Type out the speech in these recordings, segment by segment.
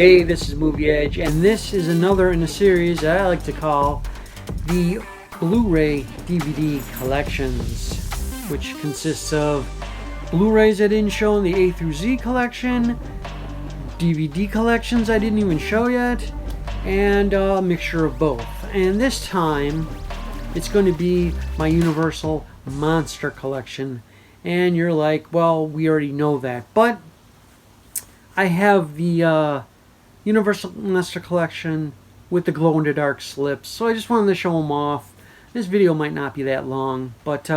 Hey, this is Movie Edge, and this is another in a series that I like to call the Blu-ray DVD collections, which consists of Blu-rays I didn't show in the A through Z collection, DVD collections I didn't even show yet, and a mixture of both. And this time, it's going to be my Universal Monster collection. And you're like, well, we already know that. But I have the Universal Monster collection with the glow-in-the-dark slips, so I just wanted to show them off. This video might not be that long, but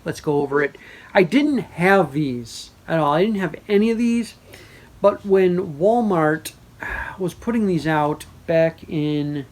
let's go over it. I didn't have these at all. I didn't have any of these, but when Walmart was putting these out back in,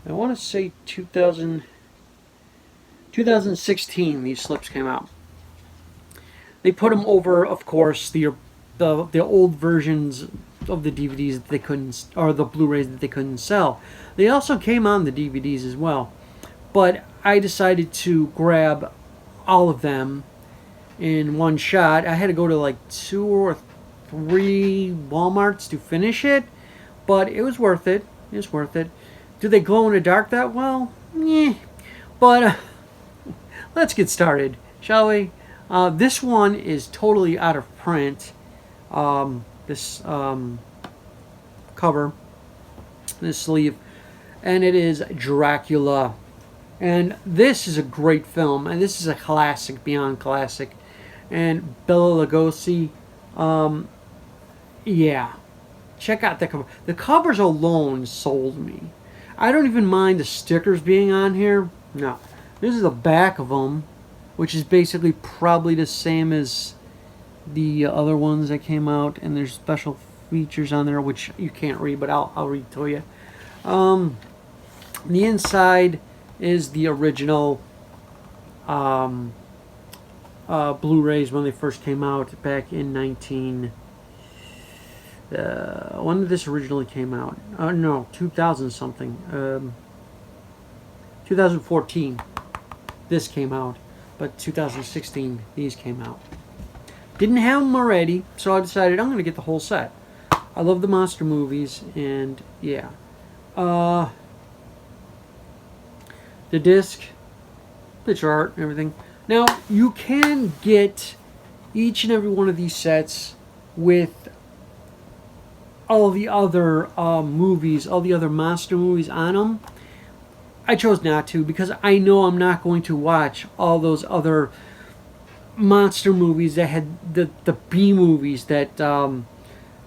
I want to say 2016, these slips came out. They put them over, of course, the old versions of the DVDs that they couldn't, or the Blu-rays that they couldn't sell. They also came on the DVDs as well, but I decided to grab all of them in one shot. I had to go to like 2 or 3 Walmarts to finish it, but it was worth it. It was worth it. Do they glow in the dark that well? Yeah. But let's get started, shall we? This one is totally out of print. This cover, this sleeve, and it is Dracula. And this is a great film, and this is a classic beyond classic. And Bela Lugosi, yeah, check out the cover. The covers alone sold me. I don't even mind the stickers being on here. No, this is the back of them, which is basically probably the same as the other ones that came out, and there's special features on there which you can't read, but I'll read to you. The inside is the original Blu-rays when they first came out back in when did this originally came out? No, 2000 something. 2014 this came out, but 2016 these came out. Didn't have them already, so I decided I'm going to get the whole set. I love the monster movies, and yeah. The disc, picture art, and everything. Now, you can get each and every one of these sets with all the other movies, all the other monster movies on them. I chose not to because I know I'm not going to watch all those other monster movies that had the B movies that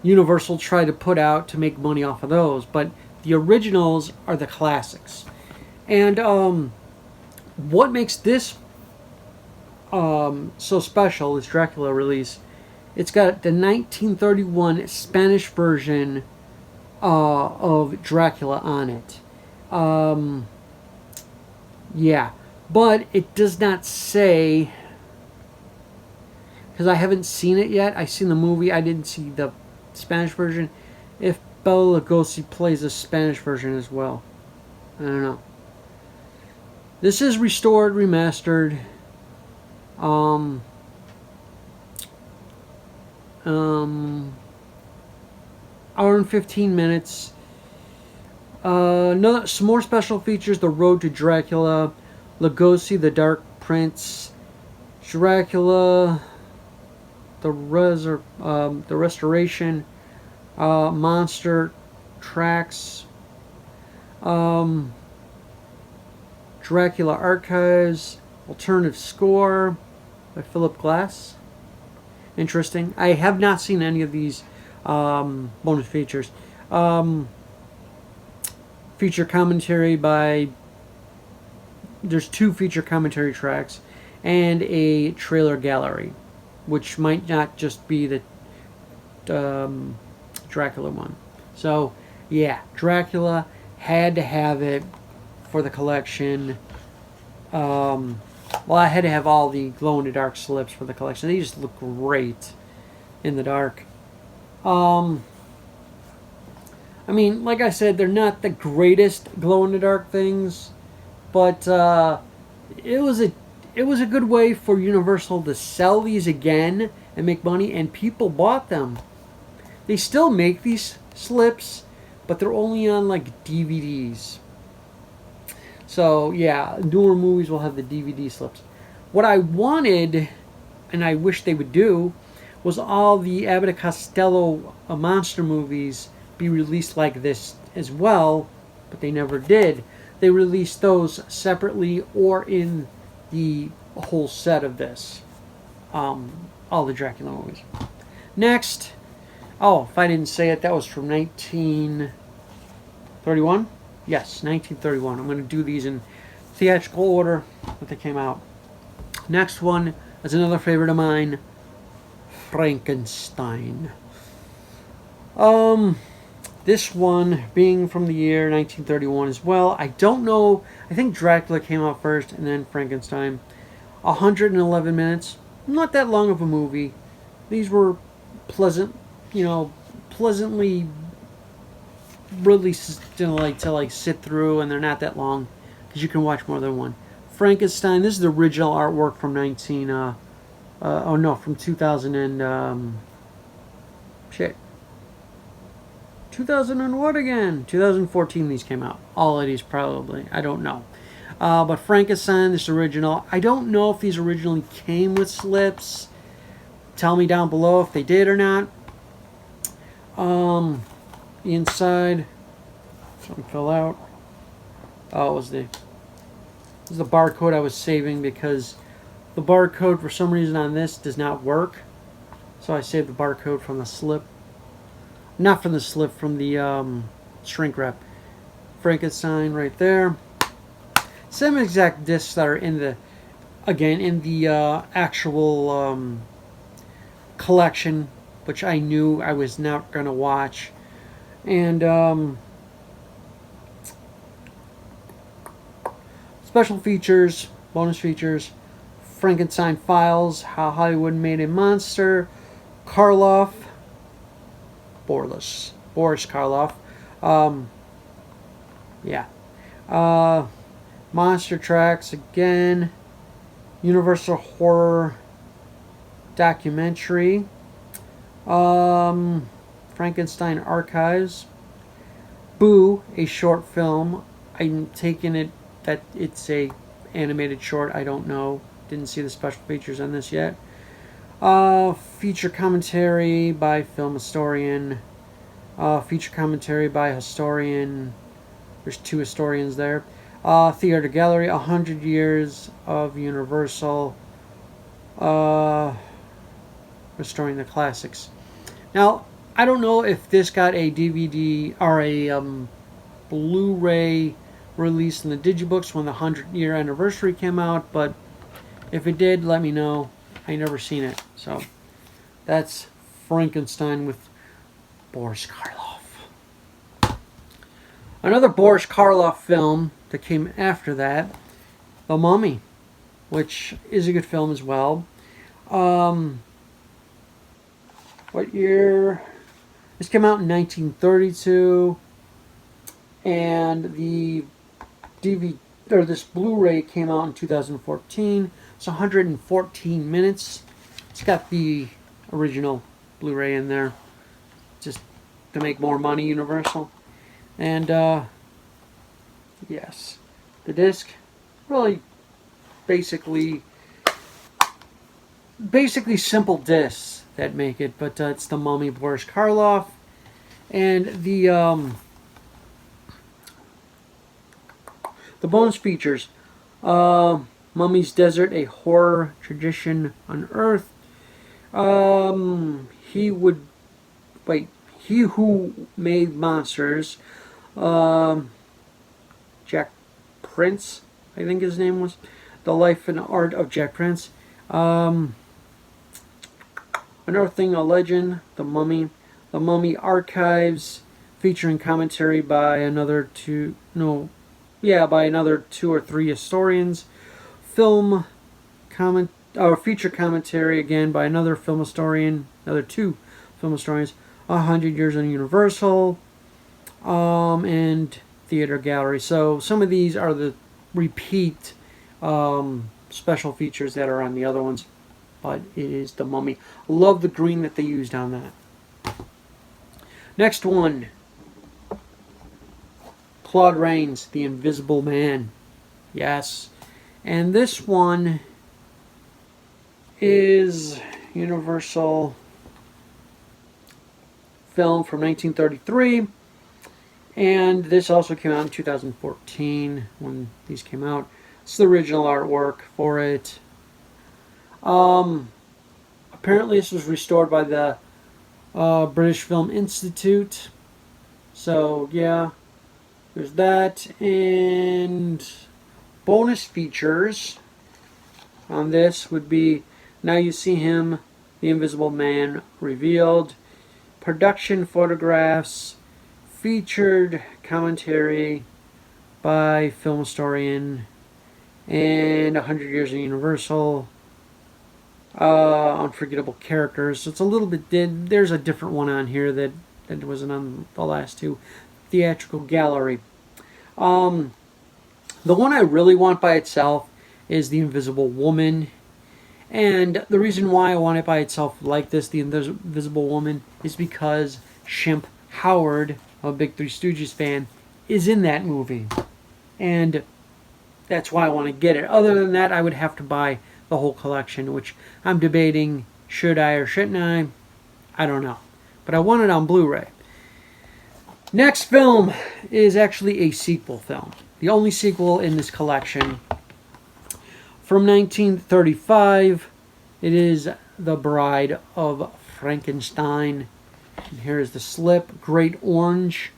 Universal tried to put out to make money off of those, but the originals are the classics. And what makes this so special, this Dracula release, it's got the 1931 Spanish version of Dracula on it. Yeah, but it does not say, because I haven't seen it yet. I've seen the movie. I didn't see the Spanish version. If Bela Lugosi plays the Spanish version as well. I don't know. This is restored, remastered. Hour and 15 minutes. Some more special features. The Road to Dracula. Lugosi, the Dark Prince. Dracula, the restoration, monster tracks, Dracula Archives, alternative score by Philip Glass. Interesting. I have not seen any of these bonus features. Feature commentary by, there's 2 feature commentary tracks and a trailer gallery, which might not just be the Dracula one. So, yeah, Dracula, had to have it for the collection. Well, I had to have all the glow-in-the-dark slips for the collection. They just look great in the dark. I mean, like I said, they're not the greatest glow-in-the-dark things, but it was a good way for Universal to sell these again and make money, and people bought them. They still make these slips, but they're only on like DVDs. So yeah, newer movies will have the DVD slips. What I wanted, and I wish they would do, was all the Abbott and Costello monster movies be released like this as well, but they never did. They released those separately or in the whole set of this. All the Dracula movies. Next, oh, if I didn't say it, that was from 1931? Yes, 1931. I'm going to do these in theatrical order that they came out. Next one is another favorite of mine, Frankenstein. This one being from the year 1931 as well. I don't know. I think Dracula came out first and then Frankenstein. 111 minutes. Not that long of a movie. These were pleasantly really to sit through, and they're not that long because you can watch more than one. Frankenstein. This is the original artwork from 2000 and 2000 and what again? 2014 these came out. All of these probably. I don't know. But Frankenstein, this original. I don't know if these originally came with slips. Tell me down below if they did or not. The inside. Something fell out. Oh, it was this is the barcode I was saving because the barcode for some reason on this does not work. So I saved the barcode from the slip. Not from the slip, from the shrink wrap. Frankenstein right there. Same exact discs that are in the, actual collection, which I knew I was not going to watch. And special features, bonus features, Frankenstein Files, How Hollywood Made a Monster, Karloff, Boris Karloff. Monster Tracks again. Universal Horror Documentary. Frankenstein Archives. Boo, a short film. I'm taking it that it's a animated short. I don't know. Didn't see the special features on this yet. Feature commentary by film historian. Feature commentary by historian. There's two historians there. Theater gallery, 100 years of Universal. Restoring the classics. Now, I don't know if this got a DVD or a Blu-ray release in the Digibooks when the 100-year anniversary came out, but if it did, let me know. I never seen it. So that's Frankenstein with Boris Karloff. Another Boris Karloff film that came after that, The Mummy, which is a good film as well. What year? This came out in 1932, and the this Blu-ray came out in 2014. It's 114 minutes. It's got the original Blu-ray in there, just to make more money, Universal. And yes, the disc, really basically simple discs that make it, but it's The Mummy, Boris Karloff, and the bonus features. Mummy's Desert, a horror tradition unearthed. He Who Made Monsters. Jack Prince, I think his name was. The Life and Art of Jack Prince. Unearthing a Legend, The Mummy. The Mummy Archives, featuring commentary by another two or three historians. Feature commentary again by another film historian, another two film historians. 100 Years on Universal, and Theater Gallery. So some of these are the repeat special features that are on the other ones, but it is The Mummy. Love the green that they used on that. Next one, Claude Rains, The Invisible Man. Yes. And this one is Universal film from 1933. And this also came out in 2014 when these came out. It's the original artwork for it. Apparently this was restored by the British Film Institute. So, yeah. There's that. And bonus features on this would be Now You See Him, The Invisible Man revealed, production photographs, featured commentary by film historian, and 100 Years of Universal, unforgettable characters. So it's a little bit, there's a different one on here that wasn't on the last two. Theatrical gallery. The one I really want by itself is The Invisible Woman. And the reason why I want it by itself like this, The Invisible Woman, is because Shemp Howard, a big Three Stooges fan, is in that movie. And that's why I want to get it. Other than that, I would have to buy the whole collection, which I'm debating, should I or shouldn't I? I don't know. But I want it on Blu-ray. Next film is actually a sequel film. The only sequel in this collection. From 1935, it is The Bride of Frankenstein. And here is the slip, Great Orange.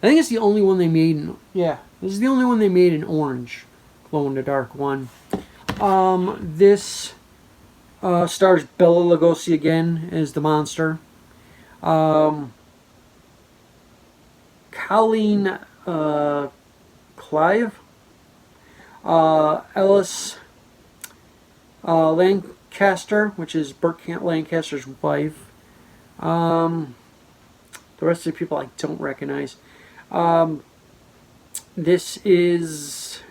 I think it's the only one they made in, yeah, this is the only one they made in orange. Glow-in-the-dark one. This stars Bela Lugosi again as the monster. Colleen Clive. Ellis Lancaster, which is Burt Lancaster's wife. The rest of the people I don't recognize. This is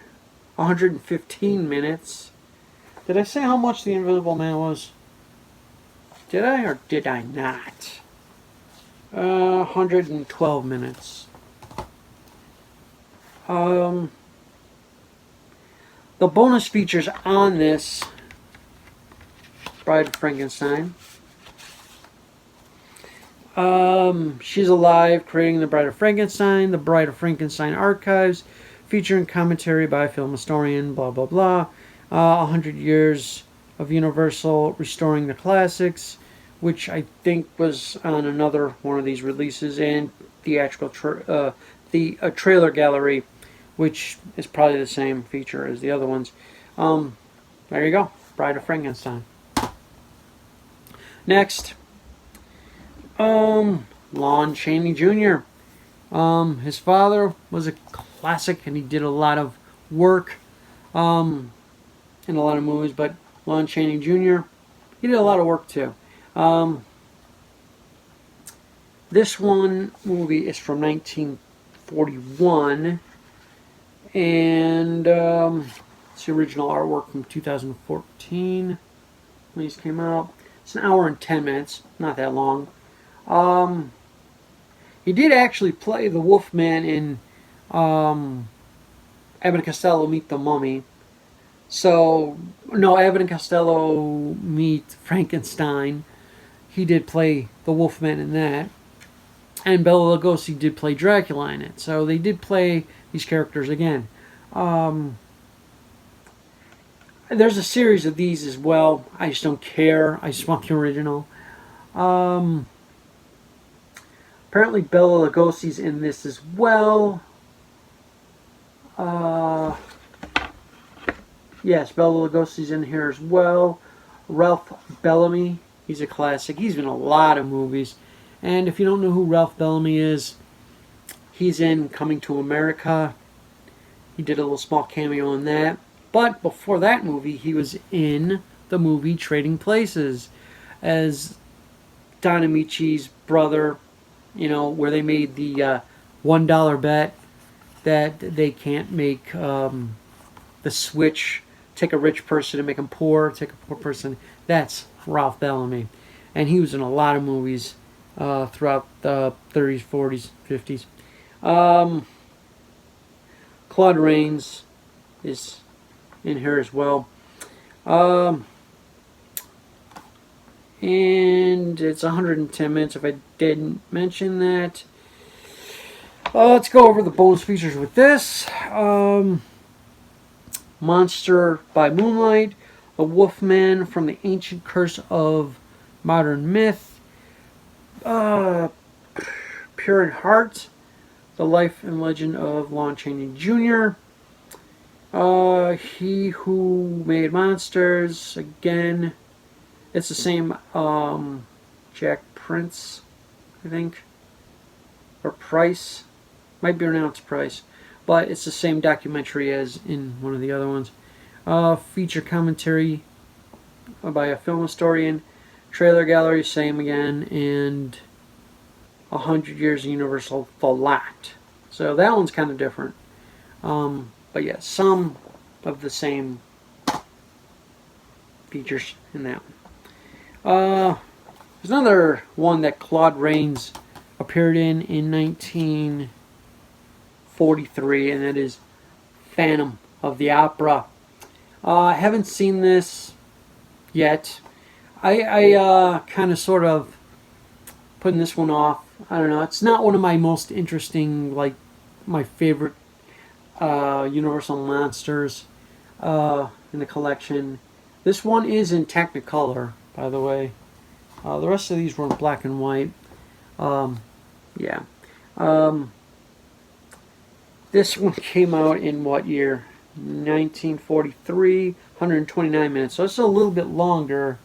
115 minutes. Did I say how much The Invisible Man was? Did I or did I not? 112 minutes. The bonus features on this Bride of Frankenstein. She's alive, creating the Bride of Frankenstein, the Bride of Frankenstein archives, featuring commentary by film historian, blah blah blah. 100 Years of Universal, restoring the classics, which I think was on another one of these releases, and theatrical trailer gallery, which is probably the same feature as the other ones. There you go, Bride of Frankenstein. Next, Lon Chaney Jr. His father was a classic, and he did a lot of work in a lot of movies, but Lon Chaney Jr., he did a lot of work too. This one movie is from 1941, and it's the original artwork from 2014 when these came out. It's an hour and 10 minutes, not that long. He did actually play the Wolfman in Abbott and Costello Meet the Mummy. So, no, Abbott and Costello Meet Frankenstein. He did play the Wolfman in that. And Bela Lugosi did play Dracula in it. So they did play these characters again. There's a series of these as well. I just don't care. I just want the original. Apparently Bela Lugosi's in this as well. Yes, Bela Lugosi's in here as well. Ralph Bellamy, he's a classic. He's been in a lot of movies. And if you don't know who Ralph Bellamy is, he's in Coming to America. He did a little small cameo in that. But before that movie, he was in the movie Trading Places as Don Amici's brother, you know, where they made the $1 bet that they can't make the switch, take a rich person and make him poor, take a poor person. That's Ralph Bellamy. And he was in a lot of movies. throughout the 30s, 40s, 50s. Claude Rains is in here as well. And it's 110 minutes if I didn't mention that. Let's go over the bonus features with this. Monster by Moonlight, The Wolfman from the Ancient Curse of Modern Myth, Pure in Heart, The Life and Legend of Lon Chaney Jr., He Who Made Monsters, again, it's the same Jack Prince, I think, or Price, might be pronounced Price, but it's the same documentary as in one of the other ones. Feature commentary by a film historian, trailer gallery, same again, and 100 Years of Universal, The Lot. So that one's kind of different. But yeah, some of the same features in that one. There's another one that Claude Rains appeared in 1943, and that is Phantom of the Opera. I haven't seen this yet. I kind of sort of putting this one off. I don't know. It's not one of my most interesting, like my favorite Universal monsters in the collection. This one is in Technicolor, by the way. The rest of these were in black and white. Yeah. This one came out in what year? 1943, 129 minutes. So it's a little bit longer.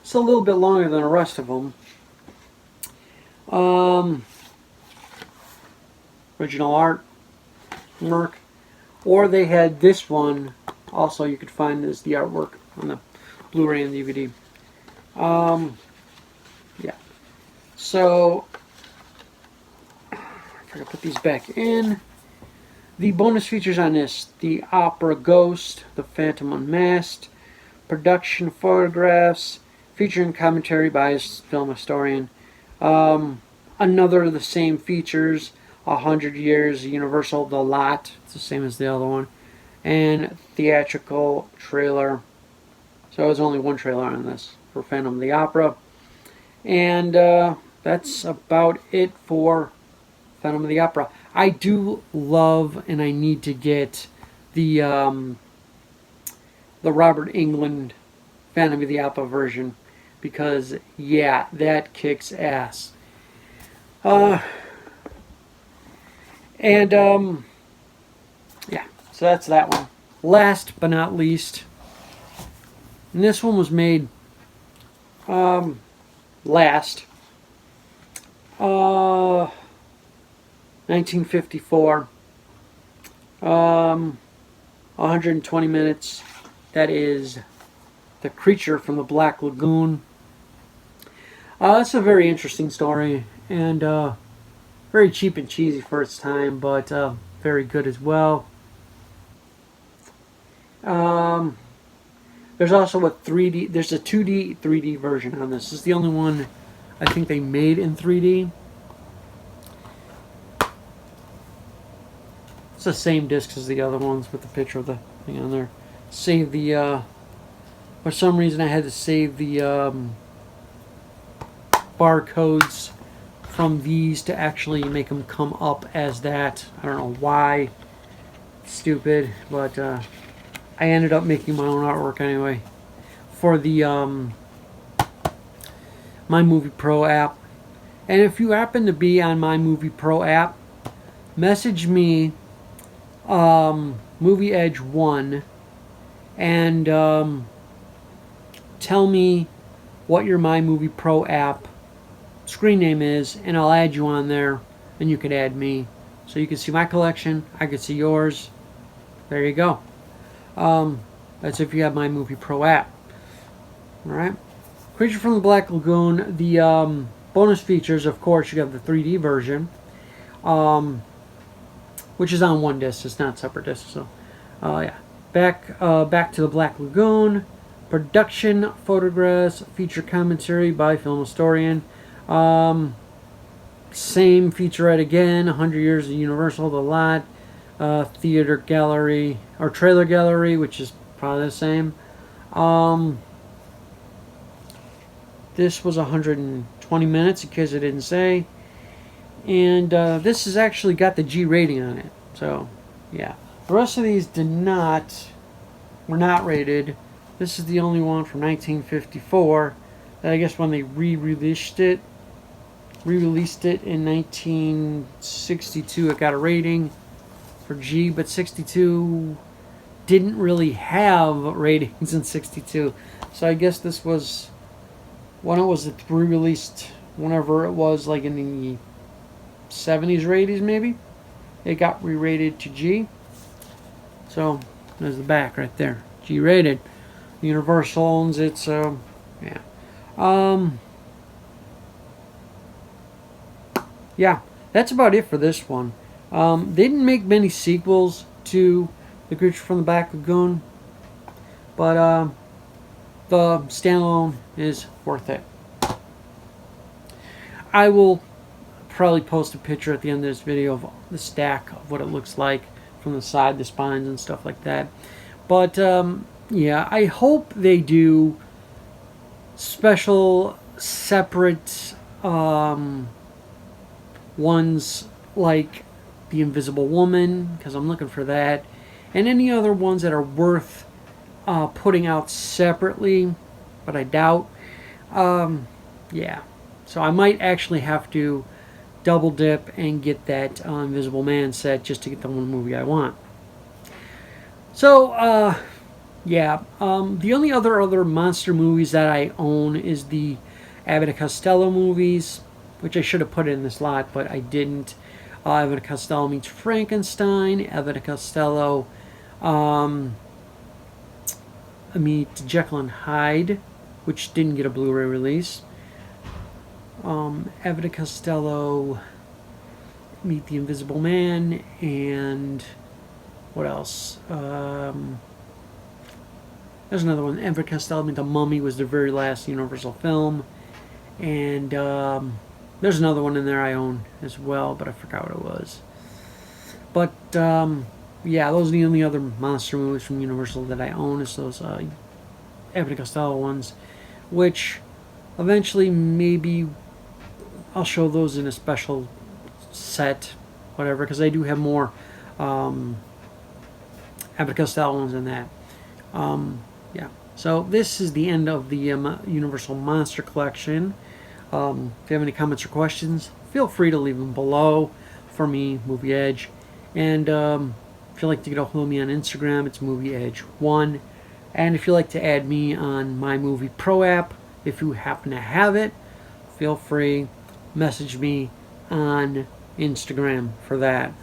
It's a little bit longer than the rest of them. Original art, work. Or they had this one. Also, you could find this, the artwork on the Blu-ray and DVD. Yeah. So, if I can put these back in. The bonus features on this: the opera Ghost, the Phantom Unmasked, production photographs, featuring commentary by a film historian. Another of the same features, 100 Years Universal, The Lot. It's the same as the other one. And theatrical trailer. So there's only one trailer on this for Phantom of the Opera. And that's about it for Phantom of the Opera. I do love, and I need to get the Robert Englund Phantom of the Opera version, because yeah, that kicks ass. Yeah, so that's that one. Last but not least, and this one was made last 1954, 120 minutes. That is The Creature from the Black Lagoon. It's a very interesting story, and very cheap and cheesy for its time, but very good as well. There's also a 3D, there's a 2D, 3D version on this. This is the only one I think they made in 3D. It's the same disc as the other ones with the picture of the thing on there. Save the, for some reason I had to save the barcodes from these to actually make them come up as that. I don't know why. Stupid, but I ended up making my own artwork anyway for the My Movie Pro app. And if you happen to be on My Movie Pro app, message me Movie Edge 1 and tell me what your My Movie Pro app screen name is, and I'll add you on there, and you can add me, so you can see my collection, I can see yours. There you go. That's if you have My Movie Pro app. Alright. Creature from the Black Lagoon. The bonus features, of course, you have the 3D version, which is on one disc. It's not separate discs. So, yeah. Back to the Black Lagoon. Production photographs, feature commentary by film historian. Same featurette again, 100 Years of Universal, The Lot, theater gallery, or trailer gallery, which is probably the same. This was 120 minutes, in case I didn't say. And this has actually got the G rating on it. So, yeah. The rest of these were not rated. This is the only one from 1954. That I guess when they re-released it in 1962, it got a rating for G, but 62 didn't really have ratings in 62. So I guess this was when it was re-released, whenever it was, like in the 70s or 80s maybe. It got re-rated to G. So there's the back right there, G rated. Universal owns it, so yeah. Yeah, that's about it for this one. They didn't make many sequels to The Creature from the Black Lagoon, but the standalone is worth it. I will probably post a picture at the end of this video of the stack of what it looks like from the side, the spines and stuff like that. But yeah, I hope they do special, separate ones like The Invisible Woman, because I'm looking for that, and any other ones that are worth putting out separately, but I doubt. Yeah, so I might actually have to double dip and get that Invisible Man set just to get the one movie I want. So, yeah, the only other monster movies that I own is the Abbott and Costello movies, which I should have put in this lot, but I didn't. Abbott and Costello meets Frankenstein, Abbott and Costello meet Jekyll and Hyde, which didn't get a Blu-ray release. Abbott and Costello meet the Invisible Man, and what else? There's another one. Abbott and Costello meet the Mummy was the very last Universal film, and there's another one in there I own as well, but I forgot what it was. But yeah, those are the only other monster movies from Universal that I own, is those Abbott and Costello ones, which eventually maybe I'll show those in a special set, whatever, because I do have more Abbott and Costello ones than that. Yeah, so this is the end of the Universal Monster Collection. If you have any comments or questions, feel free to leave them below for me, Movie Edge. And if you'd like to get a hold of me on Instagram, it's MovieEdge1. And if you'd like to add me on My Movie Pro app, if you happen to have it, feel free, message me on Instagram for that,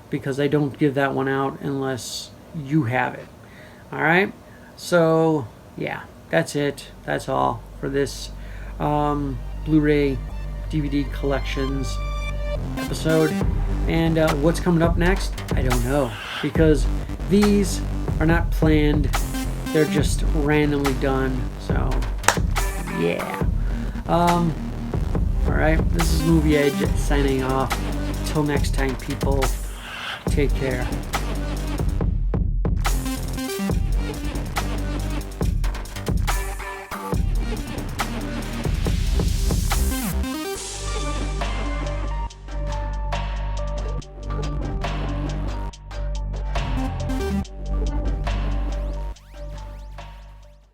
because I don't give that one out unless you have it. Alright, so yeah, that's it. That's all for this Blu-ray DVD collections episode. And what's coming up next, I don't know, because these are not planned, they're just randomly done. So yeah, alright, this is Movie Edge signing off. Till next time, people, take care.